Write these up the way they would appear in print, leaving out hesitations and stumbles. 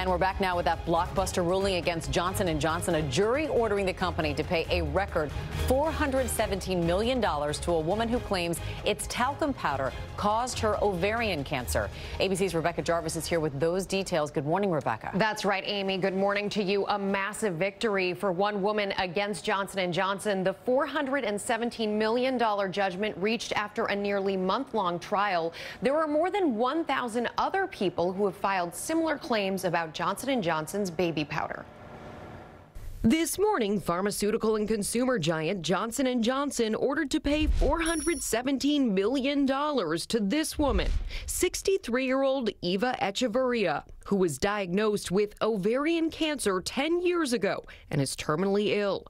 And we're back now with that blockbuster ruling against Johnson & Johnson, a jury ordering the company to pay a record $417 million to a woman who claims its talcum powder caused her ovarian cancer. ABC's Rebecca Jarvis is here with those details. Good morning, Rebecca. That's right, Amy. Good morning to you. A massive victory for one woman against Johnson & Johnson. The $417 million judgment reached after a nearly month-long trial. There are more than 1,000 other people who have filed similar claims about Johnson & Johnson's baby powder. This morning, pharmaceutical and consumer giant Johnson & Johnson ordered to pay $417 million to this woman, 63-year-old Eva Echeverria, who was diagnosed with ovarian cancer 10 years ago and is terminally ill.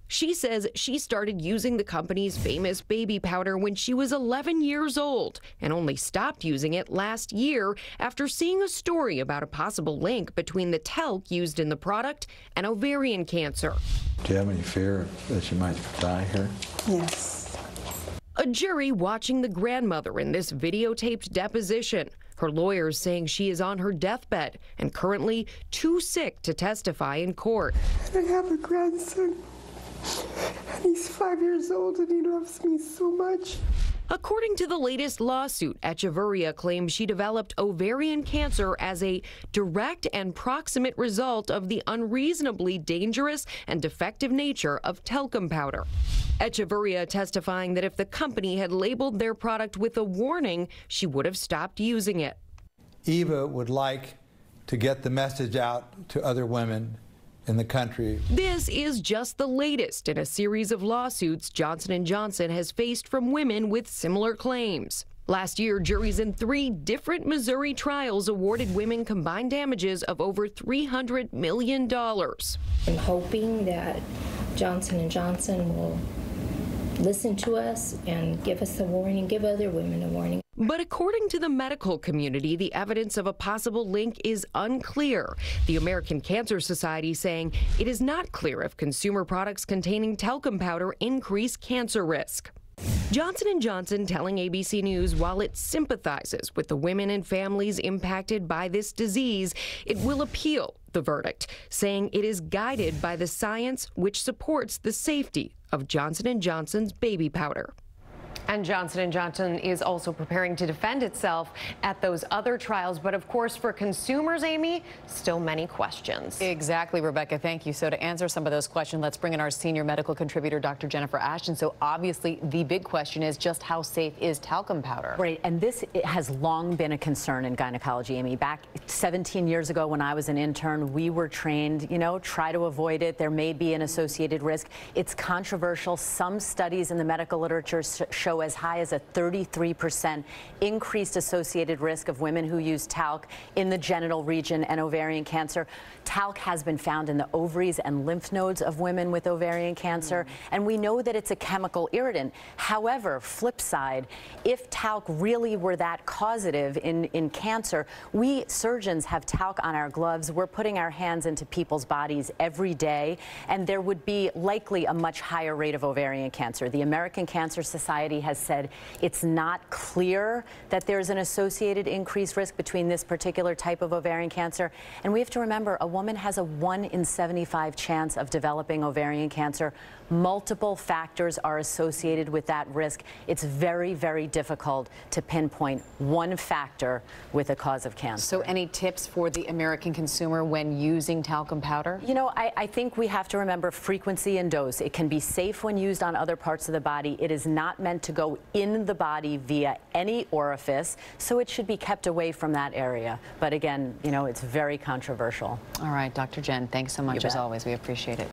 She says she started using the company's famous baby powder when she was 11 years old and only stopped using it last year after seeing a story about a possible link between the talc used in the product and ovarian cancer. Do you have any fear that you might die here? Yes. A jury watching the grandmother in this videotaped deposition. Her lawyers saying she is on her deathbed and currently too sick to testify in court. I have a grandson. And he's 5 years old and he loves me so much. According to the latest lawsuit, Echeverria claims she developed ovarian cancer as a direct and proximate result of the unreasonably dangerous and defective nature of talcum powder. Echeverria testifying that if the company had labeled their product with a warning, she would have stopped using it. Eva would like to get the message out to other women in the country. This is just the latest in a series of lawsuits Johnson & Johnson has faced from women with similar claims. Last year, juries in 3 different Missouri trials awarded women combined damages of over $300 million. I'm hoping that Johnson & Johnson will listen to us and give us a warning, give other women a warning. But according to the medical community, the evidence of a possible link is unclear. The American Cancer Society saying it is not clear if consumer products containing talcum powder increase cancer risk. Johnson & Johnson telling ABC News while it sympathizes with the women and families impacted by this disease, it will appeal the verdict, saying it is guided by the science which supports the safety of Johnson & Johnson's baby powder. And Johnson & Johnson is also preparing to defend itself at those other trials. But of course, for consumers, Amy, still many questions. Exactly, Rebecca. Thank you. So to answer some of those questions, let's bring in our senior medical contributor, Dr. Jennifer Ashton. So obviously, the big question is just how safe is talcum powder? Right. And this has long been a concern in gynecology, Amy. Back 17 years ago when I was an intern, we were trained, try to avoid it. There may be an associated risk. It's controversial. Some studies in the medical literature show as high as a 33% increased associated risk of women who use talc in the genital region and ovarian cancer. Talc has been found in the ovaries and lymph nodes of women with ovarian cancer, and we know that it's a chemical irritant. However, flip side, if talc really were that causative in cancer, we surgeons have talc on our gloves. We're putting our hands into people's bodies every day, and there would be likely a much higher rate of ovarian cancer. The American Cancer Society has said it's not clear that there's an associated increased risk between this particular type of ovarian cancer. And we have to remember, a woman has a 1 in 75 chance of developing ovarian cancer. Multiple factors are associated with that risk. It's very, very difficult to pinpoint one factor with a cause of cancer. So any tips for the American consumer when using talcum powder? I think we have to remember frequency and dose. It can be safe when used on other parts of the body. It is not meant to go in the body via any orifice, so it should be kept away from that area. But again, it's very controversial. All right, Dr. Jen, thanks so much as always. We appreciate it.